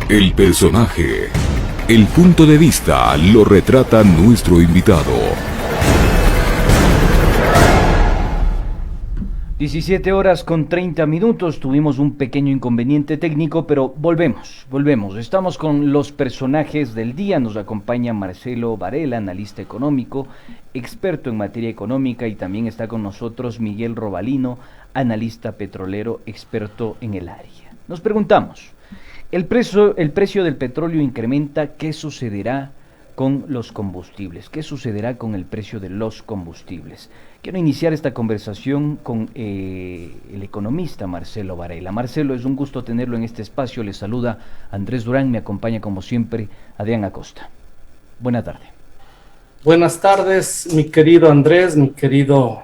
El personaje, el punto de vista lo retrata nuestro invitado. 17 horas con 30 minutos, tuvimos un pequeño inconveniente técnico, pero volvemos. Estamos con los personajes del día, nos acompaña Marcelo Varela, analista económico, experto en materia económica, y también está con nosotros Miguel Robalino, analista petrolero, experto en el área. Nos preguntamos, el precio del petróleo incrementa, ¿qué sucederá con los combustibles? ¿Qué sucederá con el precio de los combustibles? Quiero iniciar esta conversación con el economista Marcelo Varela. Marcelo, es un gusto tenerlo en este espacio. Le saluda Andrés Durán, me acompaña como siempre Adrián Acosta. Buena tarde. Buenas tardes, mi querido Andrés, mi querido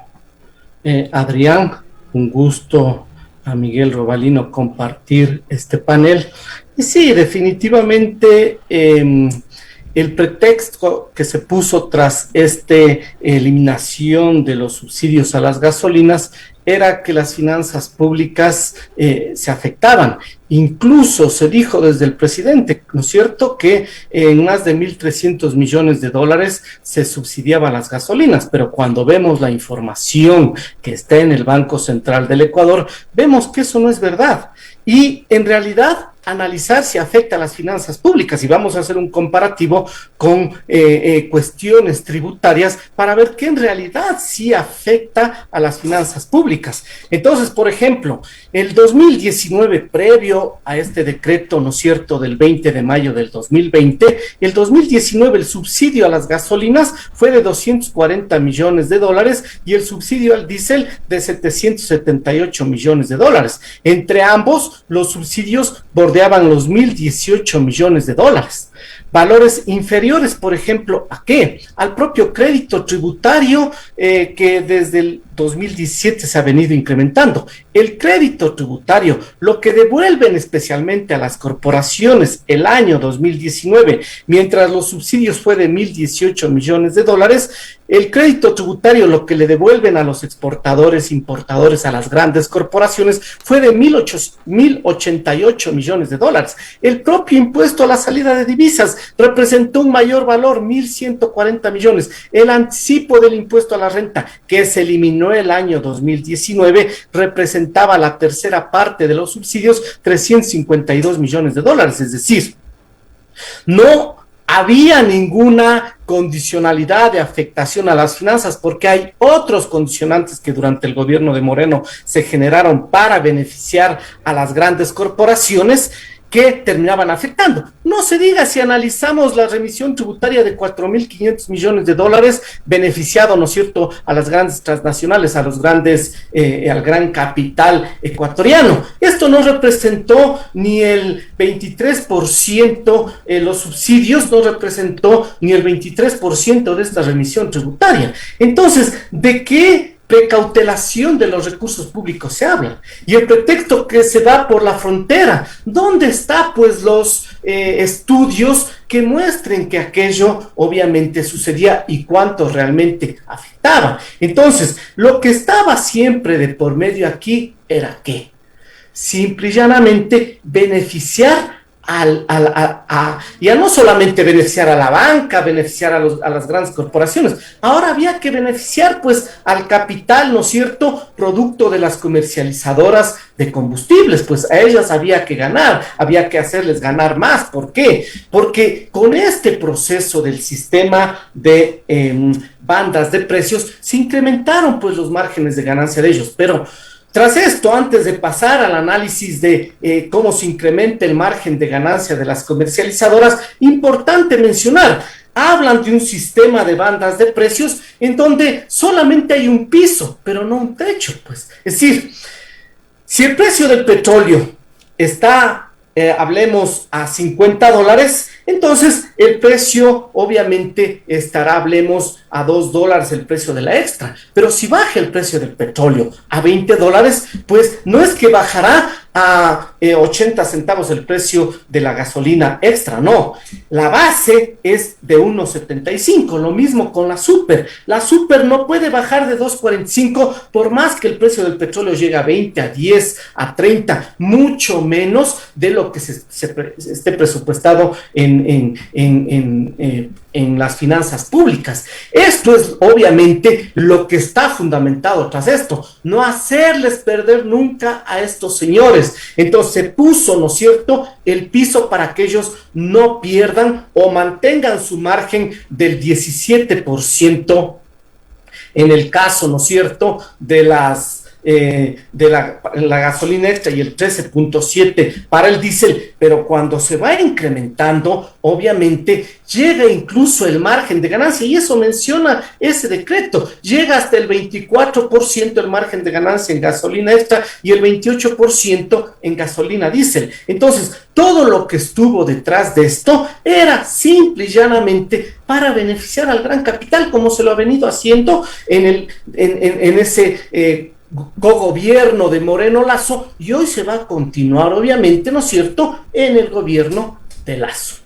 Adrián. Un gusto a Miguel Robalino compartir este panel. Y sí, definitivamente el pretexto que se puso tras esta eliminación de los subsidios a las gasolinas era que las finanzas públicas se afectaban. Incluso se dijo desde el presidente, ¿no es cierto?, que en más de 1.300 millones de dólares se subsidiaban las gasolinas, pero cuando vemos la información que está en el Banco Central del Ecuador, vemos que eso no es verdad. Y en realidad analizar si afecta a las finanzas públicas, y vamos a hacer un comparativo con cuestiones tributarias para ver que en realidad sí afecta a las finanzas públicas. Entonces, por ejemplo, el 2019, previo a este decreto, ¿no es cierto?, del 20 de mayo del 2020, el 2019 el subsidio a las gasolinas fue de 240 millones de dólares y el subsidio al diésel de 778 millones de dólares. Entre ambos, los subsidios bordeaban los 1.018 millones de dólares. Valores inferiores, por ejemplo, ¿a qué? Al propio crédito tributario que desde el 2017 se ha venido incrementando. El crédito tributario, lo que devuelven especialmente a las corporaciones el año 2019, mientras los subsidios fue de 1.018 millones de dólares, el crédito tributario, lo que le devuelven a los exportadores, importadores, a las grandes corporaciones, fue de 1.088 millones de dólares. El propio impuesto a la salida de divisas representó un mayor valor, 1.140 millones. El anticipo del impuesto a la renta, que se eliminó el año 2019, representaba la tercera parte de los subsidios, 352 millones de dólares. Es decir, no había ninguna condicionalidad de afectación a las finanzas, porque hay otros condicionantes que durante el gobierno de Moreno se generaron para beneficiar a las grandes corporaciones que terminaban afectando. No se diga si analizamos la remisión tributaria de 4.500 millones de dólares beneficiado, ¿no es cierto?, a las grandes transnacionales, a los grandes, al gran capital ecuatoriano. Esto no representó ni el 23%, los subsidios no representó ni el 23% de esta remisión tributaria. Entonces, ¿de qué precautelación de los recursos públicos se habla? Y el pretexto que se da por la frontera, ¿dónde está pues los estudios que muestren que aquello obviamente sucedía y cuánto realmente afectaba? Entonces, lo que estaba siempre de por medio aquí era ¿qué? Simple y llanamente beneficiar ya no solamente beneficiar a la banca, beneficiar a las grandes corporaciones, ahora había que beneficiar pues al capital, ¿no es cierto?, producto de las comercializadoras de combustibles. Pues a ellas había que ganar, había que hacerles ganar más. ¿Por qué? Porque con este proceso del sistema de bandas de precios se incrementaron pues los márgenes de ganancia de ellos. Pero tras esto, antes de pasar al análisis de cómo se incrementa el margen de ganancia de las comercializadoras, importante mencionar, hablan de un sistema de bandas de precios en donde solamente hay un piso, pero no un techo, pues. Es decir, si el precio del petróleo está, hablemos, a $50, entonces el precio obviamente estará, hablemos, a $2 el precio de la extra. Pero si baja el precio del petróleo a $20, pues no es que bajará a 80 centavos el precio de la gasolina extra, no. La base es de 1.75, lo mismo con la super. La super no puede bajar de 2.45 por más que el precio del petróleo llegue a 20, a 10, a 30, mucho menos de lo que esté presupuestado en las finanzas públicas. Esto es obviamente lo que está fundamentado tras esto, no hacerles perder nunca a estos señores. Entonces se puso, ¿no es cierto?, el piso para que ellos no pierdan o mantengan su margen del 17% en el caso, ¿no es cierto?, de la gasolina extra y el 13.7 para el diésel, pero cuando se va incrementando, obviamente llega incluso el margen de ganancia, y eso menciona ese decreto, llega hasta el 24% el margen de ganancia en gasolina extra y el 28% en gasolina diésel. Entonces, todo lo que estuvo detrás de esto era simple y llanamente para beneficiar al gran capital, como se lo ha venido haciendo en ese cogobierno de Moreno Lasso, y hoy se va a continuar, obviamente, ¿no es cierto?, en el gobierno de Lasso.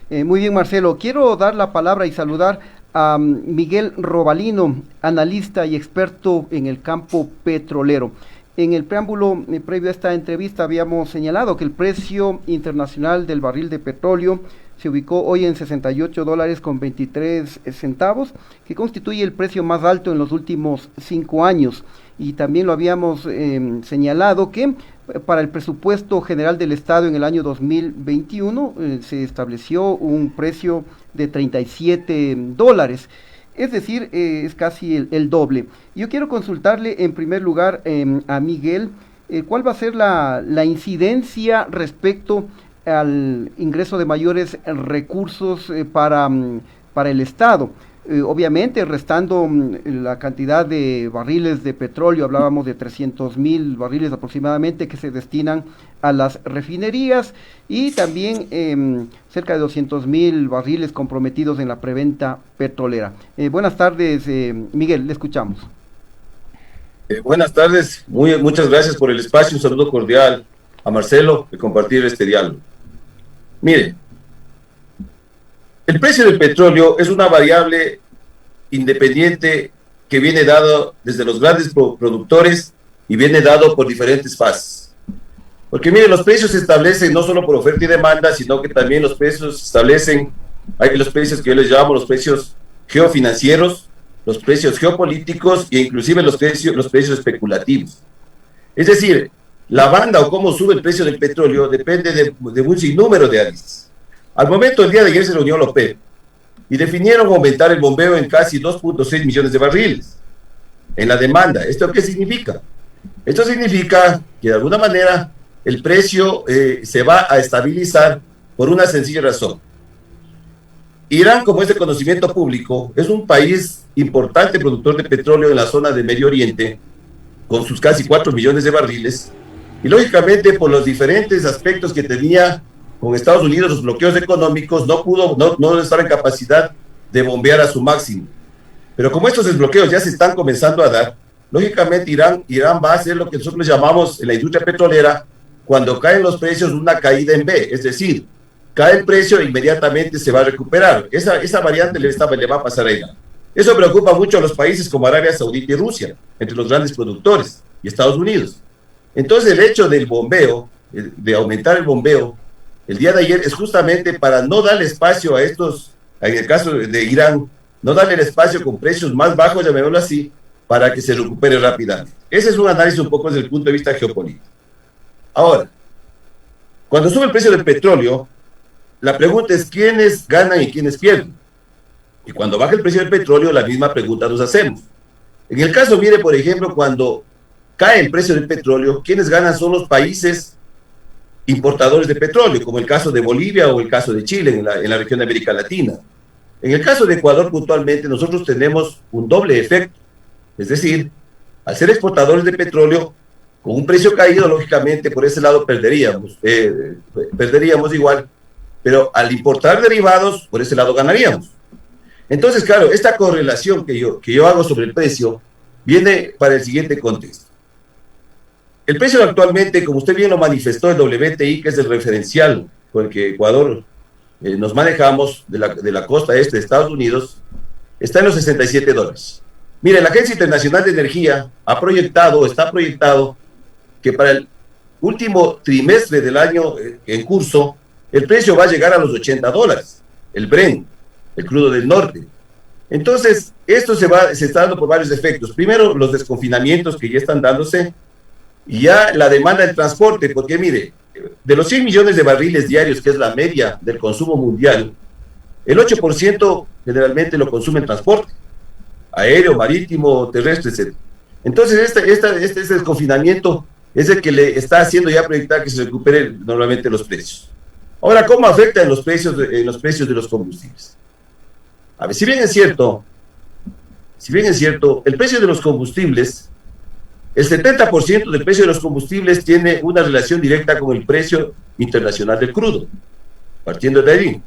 Muy bien, Marcelo. Quiero dar la palabra y saludar a Miguel Robalino, analista y experto en el campo petrolero. En el preámbulo previo a esta entrevista habíamos señalado que el precio internacional del barril de petróleo se ubicó hoy en $68.23, que constituye el precio más alto en los últimos 5 años. Y también lo habíamos señalado que para el presupuesto general del Estado en el año 2021 se estableció un precio de $37, es decir, es casi el doble. Yo quiero consultarle en primer lugar a Miguel, ¿cuál va a ser la incidencia respecto al ingreso de mayores recursos para el Estado? Obviamente restando la cantidad de barriles de petróleo, hablábamos de 300,000 barriles aproximadamente que se destinan a las refinerías, y también cerca de 200,000 barriles comprometidos en la preventa petrolera. Buenas tardes, Miguel, le escuchamos. Buenas tardes, muchas gracias por el espacio, un saludo cordial a Marcelo de compartir este diálogo. Mire, el precio del petróleo es una variable independiente que viene dado desde los grandes productores y viene dado por diferentes fases. Porque mire, los precios se establecen no solo por oferta y demanda, sino que también los precios se establecen, hay los precios que yo les llamo los precios geofinancieros, los precios geopolíticos e inclusive los precios especulativos. Es decir, la banda o cómo sube el precio del petróleo depende de un sinnúmero de análisis. Al momento, el día de ayer se reunió la OPEP y definieron aumentar el bombeo en casi 2.6 millones de barriles en la demanda. ¿Esto qué significa? Esto significa que de alguna manera el precio se va a estabilizar por una sencilla razón. Irán, como es de conocimiento público, es un país importante productor de petróleo en la zona de Medio Oriente, con sus casi 4 millones de barriles, y lógicamente por los diferentes aspectos que tenía con Estados Unidos, los bloqueos económicos, no estaba en capacidad de bombear a su máximo. Pero como estos desbloqueos ya se están comenzando a dar, lógicamente Irán va a hacer lo que nosotros llamamos en la industria petrolera, cuando caen los precios, una caída en B, es decir, cae el precio e inmediatamente se va a recuperar. Esa variante le va a pasar a Irán. Eso preocupa mucho a los países como Arabia Saudita y Rusia, entre los grandes productores, y Estados Unidos. Entonces el hecho del bombeo, de aumentar el bombeo, el día de ayer es justamente para no darle espacio a estos, en el caso de Irán, no darle el espacio con precios más bajos, llamémoslo así, para que se recupere rápidamente. Ese es un análisis un poco desde el punto de vista geopolítico. Ahora, cuando sube el precio del petróleo, la pregunta es quiénes ganan y quiénes pierden. Y cuando baja el precio del petróleo, la misma pregunta nos hacemos. En el caso, mire, por ejemplo, cuando cae el precio del petróleo, quienes ganan son los países importadores de petróleo, como el caso de Bolivia o el caso de Chile en la región de América Latina. En el caso de Ecuador, puntualmente, nosotros tenemos un doble efecto. Es decir, al ser exportadores de petróleo, con un precio caído, lógicamente, por ese lado perderíamos igual, pero al importar derivados, por ese lado ganaríamos. Entonces, claro, esta correlación que yo hago sobre el precio viene para el siguiente contexto. el precio actualmente, como usted bien lo manifestó, el WTI, que es el referencial con el que Ecuador nos manejamos de la costa este de Estados Unidos, está en los $67. Mire, la Agencia Internacional de Energía está proyectado que para el último trimestre del año en curso, el precio va a llegar a los $80, el Brent, el crudo del norte. Entonces, esto se está dando por varios efectos. Primero, los desconfinamientos que ya están dándose, y ya la demanda del transporte, porque mire, de los 100 millones de barriles diarios, que es la media del consumo mundial, el 8% generalmente lo consume el transporte, aéreo, marítimo, terrestre, etc. Entonces, este desconfinamiento es el que le está haciendo ya proyectar que se recuperen normalmente los precios. Ahora, ¿cómo afecta en los precios de los combustibles? A ver, si bien es cierto, el precio de los combustibles, el 70% del precio de los combustibles tiene una relación directa con el precio internacional del crudo, partiendo de ahí.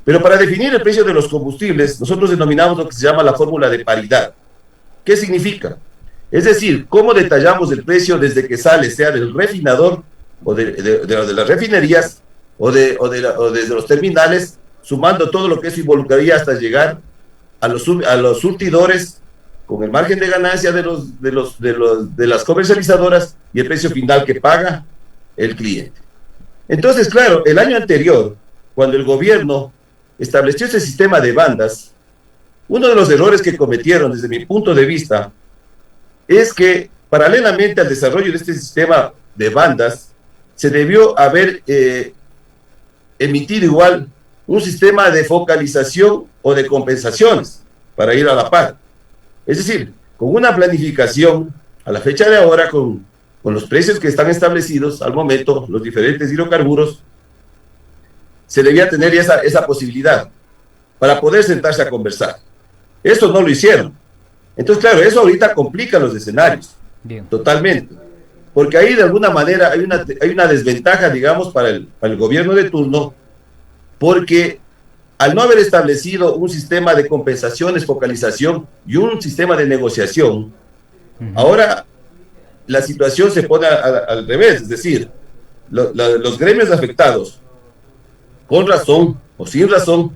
Pero para definir el precio de los combustibles, nosotros denominamos lo que se llama la fórmula de paridad. ¿Qué significa? Es decir, cómo detallamos el precio desde que sale, sea del refinador o de las refinerías o desde los terminales, sumando todo lo que eso involucraría hasta llegar a los surtidores con el margen de ganancia de las comercializadoras y el precio final que paga el cliente. Entonces, claro, el año anterior, cuando el gobierno estableció ese sistema de bandas, uno de los errores que cometieron desde mi punto de vista es que paralelamente al desarrollo de este sistema de bandas, se debió haber emitido igual un sistema de focalización o de compensaciones para ir a la par. Es decir, con una planificación a la fecha de ahora, con los precios que están establecidos al momento, los diferentes hidrocarburos, se debía tener esa posibilidad para poder sentarse a conversar. Eso no lo hicieron. Entonces, claro, eso ahorita complica los escenarios. Bien. Totalmente. Porque ahí de alguna manera hay una desventaja, digamos, para el gobierno de turno, porque al no haber establecido un sistema de compensaciones, focalización y un sistema de negociación, ahora la situación se pone al revés, es decir, los gremios afectados, con razón o sin razón,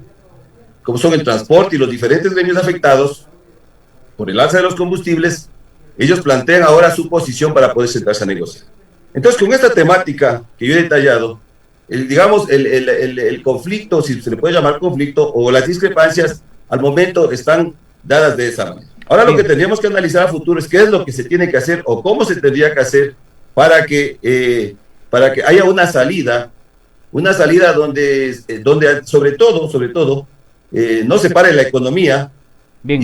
como son el transporte y los diferentes gremios afectados por el alza de los combustibles, ellos plantean ahora su posición para poder sentarse a negociar. Entonces, con esta temática que yo he detallado, el conflicto, si se le puede llamar conflicto, o las discrepancias, al momento están dadas de esa manera. Ahora lo que tendríamos que analizar a futuro es qué es lo que se tiene que hacer o cómo se tendría que hacer para que haya una salida donde sobre todo, no se pare la economía. Bien.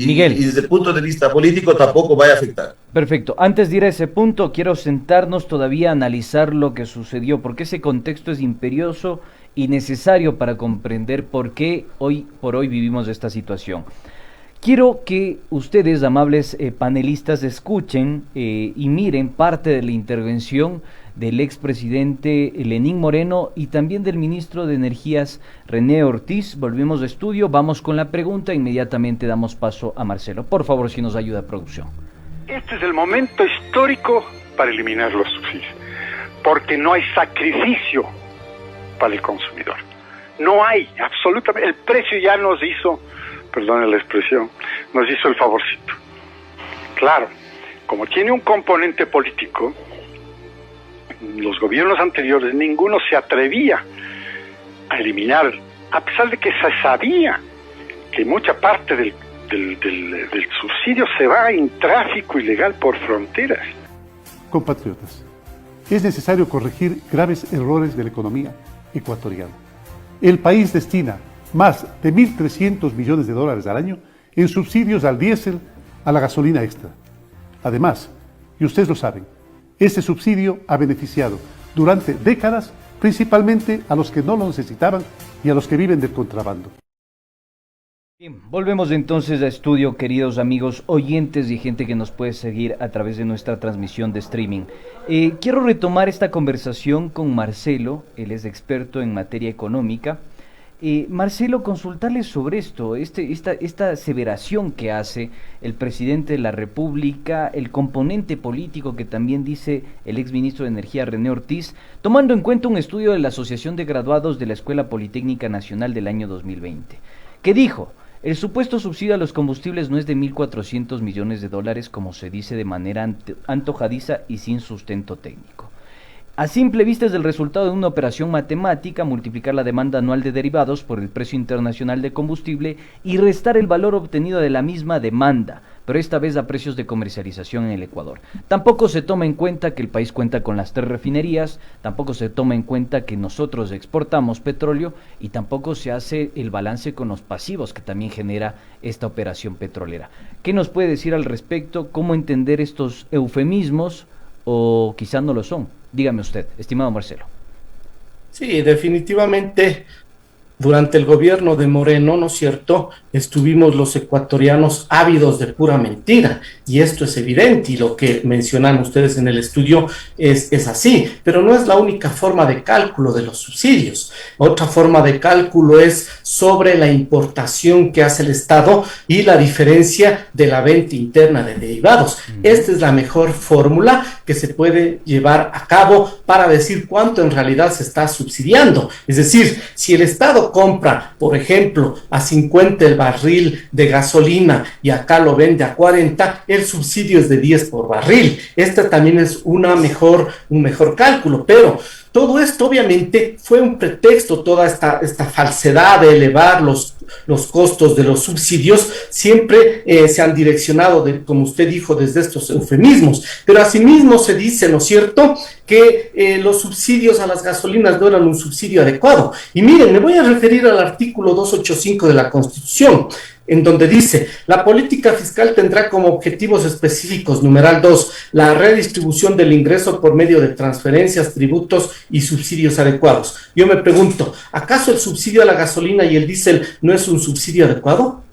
Miguel. Y desde el punto de vista político tampoco vaya a afectar. Perfecto. Antes de ir a ese punto, quiero sentarnos todavía a analizar lo que sucedió, porque ese contexto es imperioso y necesario para comprender por qué hoy por hoy vivimos esta situación. Quiero que ustedes, amables panelistas, escuchen y miren parte de la intervención del expresidente Lenín Moreno y también del ministro de Energías René Ortiz. Volvemos de estudio, vamos con la pregunta, inmediatamente damos paso a Marcelo. Por favor, si nos ayuda, producción. Este es el momento histórico para eliminar los subsidios, porque no hay sacrificio para el consumidor. No hay, absolutamente. El precio ya nos hizo, perdone la expresión, nos hizo el favorcito. Claro, como tiene un componente político, los gobiernos anteriores, ninguno se atrevía a eliminar, a pesar de que se sabía que mucha parte del subsidio se va en tráfico ilegal por fronteras. Compatriotas, es necesario corregir graves errores de la economía ecuatoriana. El país destina más de $1.300 millones al año en subsidios al diésel, a la gasolina extra. Además, y ustedes lo saben, este subsidio ha beneficiado durante décadas principalmente a los que no lo necesitaban y a los que viven del contrabando. Bien, volvemos entonces a estudio, queridos amigos oyentes y gente que nos puede seguir a través de nuestra transmisión de streaming. Quiero retomar esta conversación con Marcelo, él es experto en materia económica, Marcelo, consultarles sobre esto, esta aseveración que hace el presidente de la República, el componente político que también dice el exministro de Energía René Ortiz, tomando en cuenta un estudio de la Asociación de Graduados de la Escuela Politécnica Nacional del año 2020, que dijo: el supuesto subsidio a los combustibles no es de 1.400 millones de dólares como se dice de manera antojadiza y sin sustento técnico. A simple vista es el resultado de una operación matemática, multiplicar la demanda anual de derivados por el precio internacional de combustible y restar el valor obtenido de la misma demanda, pero esta vez a precios de comercialización en el Ecuador. Tampoco se toma en cuenta que el país cuenta con las 3 refinerías, tampoco se toma en cuenta que nosotros exportamos petróleo y tampoco se hace el balance con los pasivos que también genera esta operación petrolera. ¿Qué nos puede decir al respecto? ¿Cómo entender estos eufemismos o quizá no lo son? Dígame usted, estimado Marcelo. Sí, definitivamente durante el gobierno de Moreno, ¿no es cierto?, estuvimos los ecuatorianos ávidos de pura mentira, y esto es evidente, y lo que mencionan ustedes en el estudio es así, pero no es la única forma de cálculo de los subsidios. Otra forma de cálculo es sobre la importación que hace el Estado y la diferencia de la venta interna de derivados. Esta es la mejor fórmula que se puede llevar a cabo para decir cuánto en realidad se está subsidiando. Es decir, si el Estado compra, por ejemplo, a 50 el barril de gasolina y acá lo vende a 40, el subsidio es de 10 por barril. Esta también es un mejor cálculo, pero todo esto obviamente fue un pretexto, toda esta falsedad de elevar los costos de los subsidios, siempre se han direccionado, como usted dijo, desde estos eufemismos, pero asimismo se dice, ¿no es cierto?, que los subsidios a las gasolinas no eran un subsidio adecuado. Y miren, me voy a referir al artículo 285 de la Constitución, en donde dice: la política fiscal tendrá como objetivos específicos, numeral 2, la redistribución del ingreso por medio de transferencias, tributos y subsidios adecuados. Yo me pregunto, ¿acaso el subsidio a la gasolina y el diésel no es un subsidio adecuado?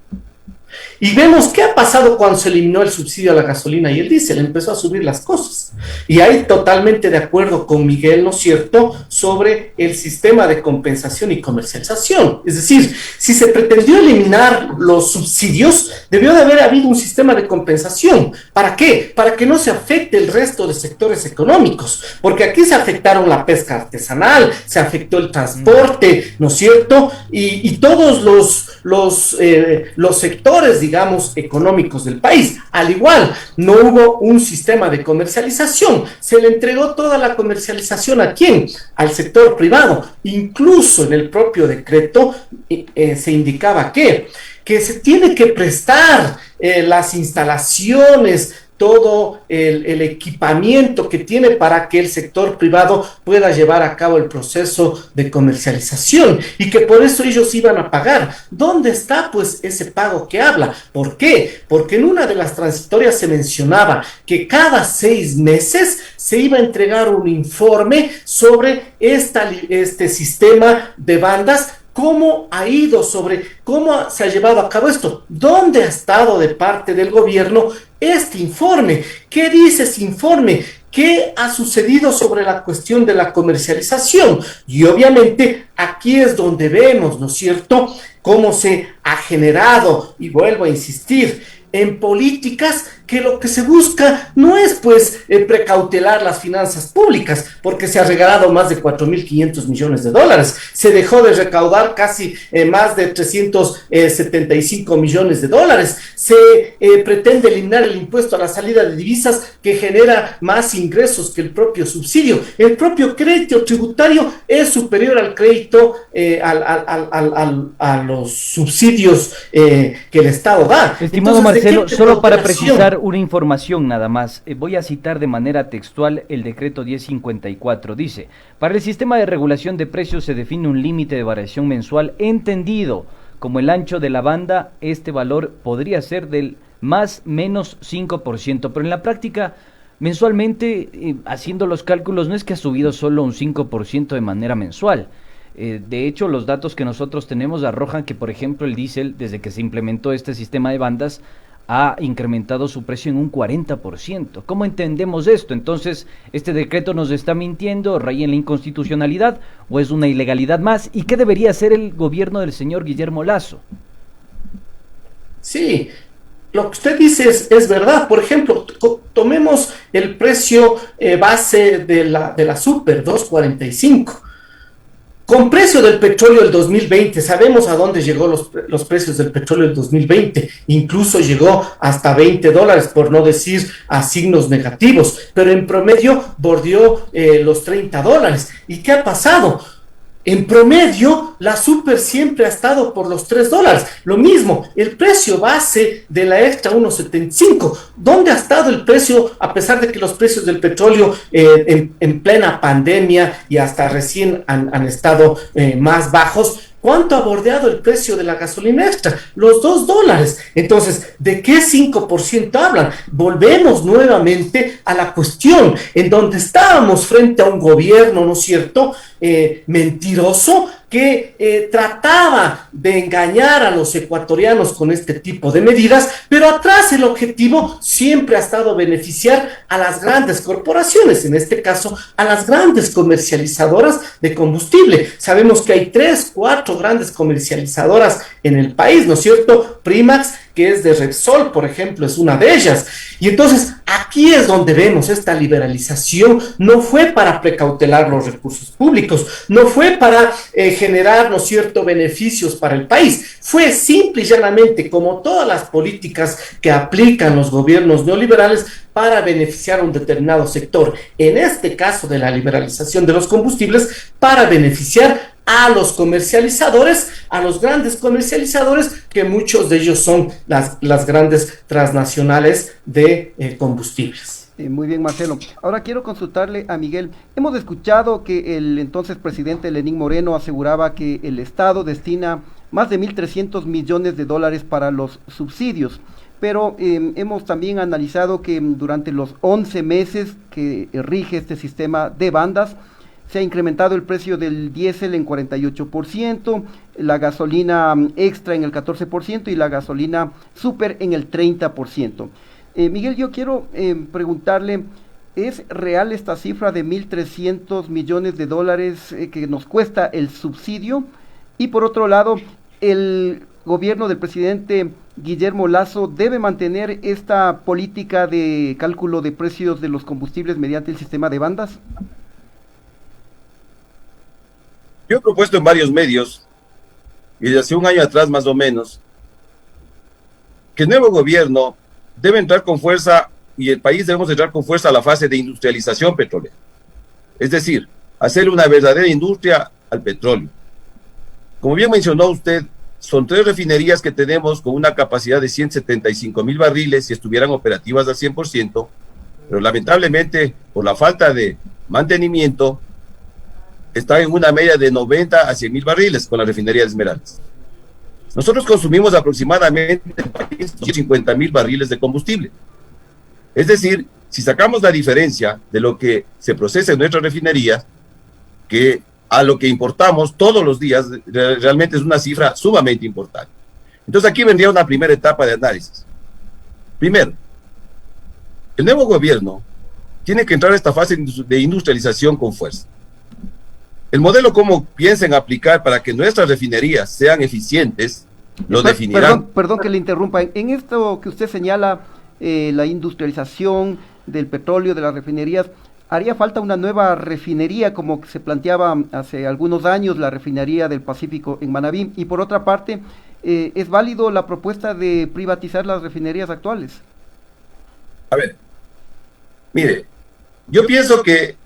Y vemos qué ha pasado cuando se eliminó el subsidio a la gasolina y el diésel, empezó a subir las cosas. Y ahí totalmente de acuerdo con Miguel, ¿no es cierto?, sobre el sistema de compensación y comercialización. Es decir, si se pretendió eliminar los subsidios, debió de haber habido un sistema de compensación. ¿Para qué? Para que no se afecte el resto de sectores económicos, porque aquí se afectaron la pesca artesanal, se afectó el transporte, ¿no es cierto?, y todos los sectores, digamos, económicos del país. Al igual, no hubo un sistema de comercialización, se le entregó toda la comercialización ¿a quién? Al sector privado. Incluso en el propio decreto se indicaba que se tiene que prestar las instalaciones, todo el equipamiento que tiene para que el sector privado pueda llevar a cabo el proceso de comercialización, y que por eso ellos iban a pagar. ¿Dónde está pues ese pago que habla? ¿Por qué? Porque en una de las transitorias se mencionaba que cada 6 meses se iba a entregar un informe sobre este sistema de bandas, cómo ha ido, sobre cómo se ha llevado a cabo esto, dónde ha estado de parte del gobierno este informe, qué dice ese informe, qué ha sucedido sobre la cuestión de la comercialización. Y obviamente aquí es donde vemos, ¿no es cierto?, cómo se ha generado, y vuelvo a insistir, en políticas que lo que se busca no es pues precautelar las finanzas públicas, porque se ha regalado más de 4.500 millones de dólares, se dejó de recaudar casi más de 375 millones de dólares, se pretende eliminar el impuesto a la salida de divisas, que genera más ingresos que el propio subsidio. El propio crédito tributario es superior al crédito, a los subsidios que el Estado da. Estimado Marcelo, solo para precisar una información nada más, voy a citar de manera textual el decreto 1054. Dice: para el sistema de regulación de precios se define un límite de variación mensual entendido como el ancho de la banda. Este valor podría ser del más menos 5%, pero en la práctica mensualmente, haciendo los cálculos, no es que ha subido solo un 5% de manera mensual. De hecho, los datos que nosotros tenemos arrojan que, por ejemplo, el diésel, desde que se implementó este sistema de bandas, ha incrementado su precio en un 40%. ¿Cómo entendemos esto? Entonces, ¿este decreto nos está mintiendo, raya en la inconstitucionalidad o es una ilegalidad más? ¿Y qué debería hacer el gobierno del señor Guillermo Lasso? Sí, lo que usted dice es verdad. Por ejemplo, tomemos el precio base de la Super 2.45. Con precio del petróleo del 2020, sabemos a dónde llegó los precios del petróleo del 2020, incluso llegó hasta $20, por no decir a signos negativos, pero en promedio bordeó los $30. ¿Y qué ha pasado? En promedio, la Super siempre ha estado por los $3. Lo mismo, el precio base de la Extra 1.75. ¿Dónde ha estado el precio, a pesar de que los precios del petróleo en plena pandemia y hasta recién han estado más bajos? ¿Cuánto ha bordeado el precio de la gasolina extra? Los $2. Entonces, ¿de qué 5% hablan? Volvemos nuevamente a la cuestión en donde estábamos frente a un gobierno, ¿no es cierto?, mentiroso, que trataba de engañar a los ecuatorianos con este tipo de medidas, pero atrás el objetivo siempre ha estado beneficiar a las grandes corporaciones, en este caso a las grandes comercializadoras de combustible. Sabemos que hay 3, 4 grandes comercializadoras en el país, ¿no es cierto? Primax, que es de Repsol, por ejemplo, es una de ellas. Y entonces aquí es donde vemos esta liberalización. No fue para precautelar los recursos públicos, no fue para generar, ¿no es cierto?, beneficios para el país. Fue simple y llanamente, como todas las políticas que aplican los gobiernos neoliberales, para beneficiar a un determinado sector. En este caso de la liberalización de los combustibles, para beneficiar a los comercializadores, a los grandes comercializadores, que muchos de ellos son las grandes transnacionales de combustibles. Muy bien, Marcelo. Ahora quiero consultarle a Miguel. Hemos escuchado que el entonces presidente Lenín Moreno aseguraba que el Estado destina más de 1.300 millones de dólares para los subsidios, pero hemos también analizado que durante los 11 meses que rige este sistema de bandas, se ha incrementado el precio del diésel en 48%, la gasolina extra en el 14% y la gasolina super en el 30%. Miguel, yo quiero preguntarle, ¿es real esta cifra de 1.300 millones de dólares que nos cuesta el subsidio? Y por otro lado, ¿el gobierno del presidente Guillermo Lasso debe mantener esta política de cálculo de precios de los combustibles mediante el sistema de bandas? Yo he propuesto en varios medios, y desde hace un año atrás más o menos, que el nuevo gobierno debe entrar con fuerza, y el país debemos entrar con fuerza a la fase de industrialización petrolera. Es decir, hacer una verdadera industria al petróleo. Como bien mencionó usted, son 3 refinerías que tenemos con una capacidad de 175,000 barriles si estuvieran operativas al 100%, pero lamentablemente por la falta de mantenimiento está en una media de 90 a 100,000 barriles con la refinería de Esmeraldas. Nosotros consumimos aproximadamente 50,000 barriles de combustible. Es decir, si sacamos la diferencia de lo que se procesa en nuestra refinería, que a lo que importamos todos los días, realmente es una cifra sumamente importante. Entonces aquí vendría una primera etapa de análisis. Primero, el nuevo gobierno tiene que entrar a esta fase de industrialización con fuerza. El modelo como piensen aplicar para que nuestras refinerías sean eficientes, lo definirán. Perdón que le interrumpa. En esto que usted señala, la industrialización del petróleo, de las refinerías, ¿haría falta una nueva refinería como se planteaba hace algunos años, la refinería del Pacífico en Manabí? Y por otra parte, ¿es válido la propuesta de privatizar las refinerías actuales? A ver, mire, yo pienso que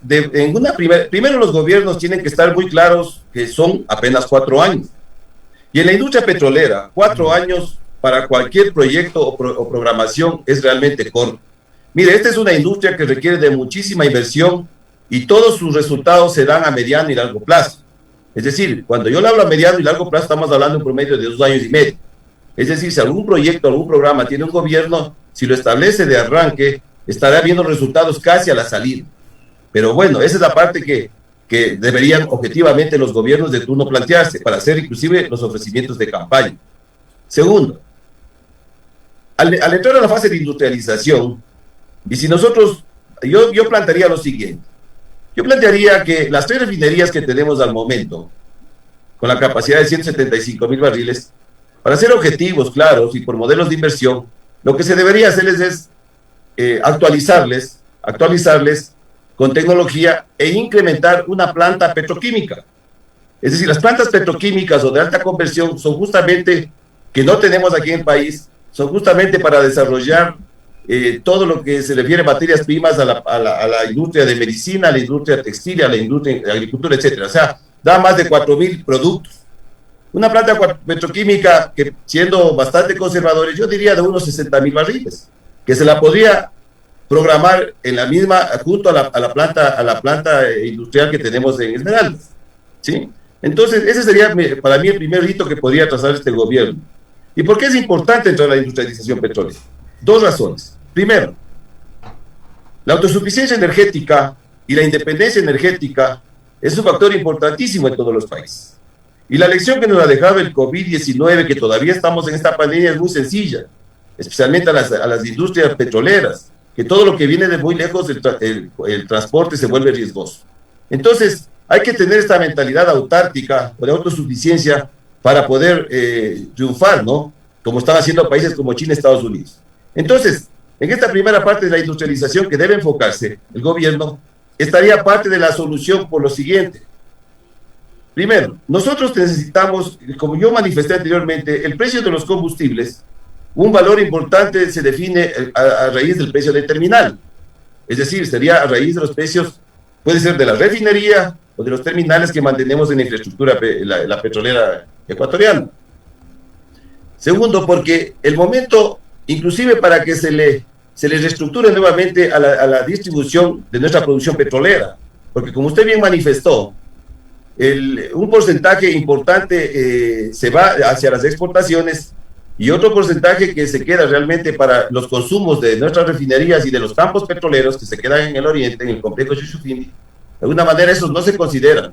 primero los gobiernos tienen que estar muy claros que son apenas 4 años. Y en la industria petrolera, 4 años para cualquier proyecto o programación es realmente corto. Mire, esta es una industria que requiere de muchísima inversión y todos sus resultados se dan a mediano y largo plazo. Es decir, cuando yo le hablo a mediano y largo plazo, estamos hablando de un promedio de 2 años y medio. Es decir, si algún proyecto, algún programa tiene un gobierno, si lo establece de arranque, estará viendo resultados casi a la salida. Pero bueno, esa es la parte que deberían objetivamente los gobiernos de turno plantearse para hacer inclusive los ofrecimientos de campaña. Segundo, al entrar a la fase de industrialización, y si nosotros, yo plantearía lo siguiente, yo plantearía que las 3 refinerías que tenemos al momento, con la capacidad de 175,000 barriles, para ser objetivos claros y por modelos de inversión, lo que se debería hacerles es actualizarles con tecnología e incrementar una planta petroquímica. Es decir, las plantas petroquímicas o de alta conversión son justamente, que no tenemos aquí en el país, son justamente para desarrollar todo lo que se refiere a materias primas a la industria de medicina, a la industria textil, a la industria de agricultura, etcétera. O sea, da más de 4,000 productos. Una planta petroquímica que, siendo bastante conservadores, yo diría de unos 60,000 barriles, que se la podría programar en la misma, junto a la planta industrial que tenemos en Esmeraldas, ¿sí? Entonces, ese sería para mí el primer hito que podría trazar este gobierno. ¿Y por qué es importante entrar a la industrialización petrolera? 2 razones. Primero, la autosuficiencia energética y la independencia energética es un factor importantísimo en todos los países. Y la lección que nos ha dejado el COVID-19, que todavía estamos en esta pandemia, es muy sencilla, especialmente a las industrias petroleras, que todo lo que viene de muy lejos, el transporte se vuelve riesgoso. Entonces, hay que tener esta mentalidad autárquica o de autosuficiencia para poder triunfar, ¿no? Como están haciendo países como China y Estados Unidos. Entonces, en esta primera parte de la industrialización que debe enfocarse el gobierno, estaría parte de la solución por lo siguiente. Primero, nosotros necesitamos, como yo manifesté anteriormente, el precio de los combustibles, un valor importante se define a raíz del precio del terminal. Es decir, sería a raíz de los precios, puede ser de la refinería o de los terminales que mantenemos en la infraestructura, la petrolera ecuatoriana. Segundo, porque el momento, inclusive para que se le reestructure nuevamente a la distribución de nuestra producción petrolera, porque como usted bien manifestó, un porcentaje importante se va hacia las exportaciones y otro porcentaje que se queda realmente para los consumos de nuestras refinerías y de los campos petroleros que se quedan en el oriente, en el complejo Shushufindi. De alguna manera esos no se consideran,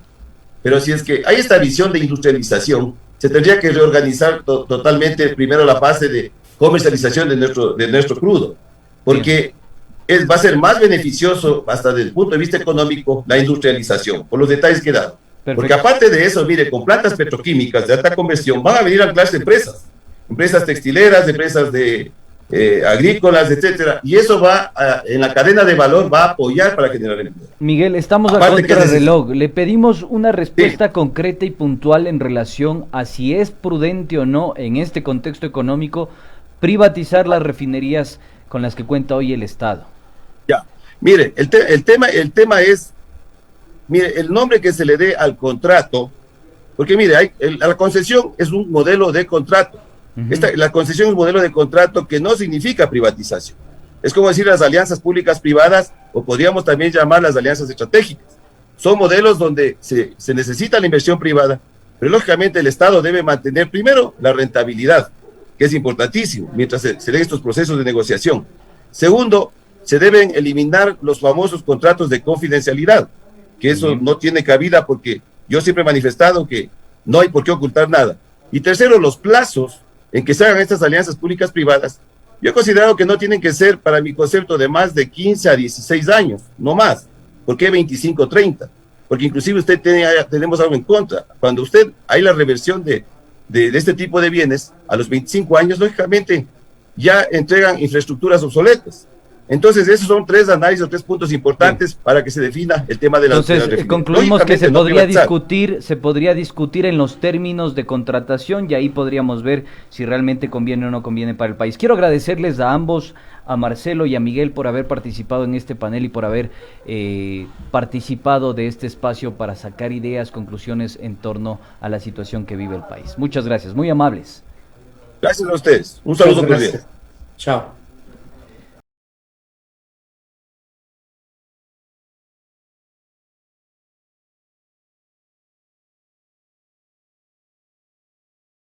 pero si es que hay esta visión de industrialización, se tendría que reorganizar totalmente primero la fase de comercialización de nuestro crudo, porque va a ser más beneficioso hasta desde el punto de vista económico la industrialización, por los detalles que he dado. Perfecto. Porque aparte de eso, mire, con plantas petroquímicas de alta conversión van a venir a anclarse empresas textileras, empresas agrícolas, etcétera, y eso en la cadena de valor va a apoyar para generar empleo. Miguel, estamos a contrarreloj. Le pedimos una respuesta concreta y puntual en relación a si es prudente o no en este contexto económico privatizar las refinerías con las que cuenta hoy el Estado. Ya, mire, el tema es, mire, el nombre que se le dé al contrato, porque mire, la concesión es un modelo de contrato. La concesión es un modelo de contrato que no significa privatización. Es como decir las alianzas públicas-privadas, o podríamos también llamar las alianzas estratégicas. Son modelos donde se necesita la inversión privada, pero lógicamente el Estado debe mantener primero la rentabilidad, que es importantísimo, mientras se den estos procesos de negociación. Segundo, se deben eliminar los famosos contratos de confidencialidad, que eso no tiene cabida porque yo siempre he manifestado que no hay por qué ocultar nada. Y tercero, los plazos en que se hagan estas alianzas públicas privadas, yo he considerado que no tienen que ser, para mi concepto, de más de 15 a 16 años, no más. ¿Por qué 25 o 30? Porque inclusive tenemos algo en contra. Cuando hay la reversión de este tipo de bienes, a los 25 años, lógicamente, ya entregan infraestructuras obsoletas. Entonces, esos son 3 análisis o 3 puntos importantes para que se defina el tema de la Entonces, concluimos que se podría discutir en los términos de contratación y ahí podríamos ver si realmente conviene o no conviene para el país. Quiero agradecerles a ambos, a Marcelo y a Miguel, por haber participado en este panel y por haber participado de este espacio para sacar ideas, conclusiones en torno a la situación que vive el país. Muchas gracias, muy amables. Gracias a ustedes. Un saludo cordial. Chao.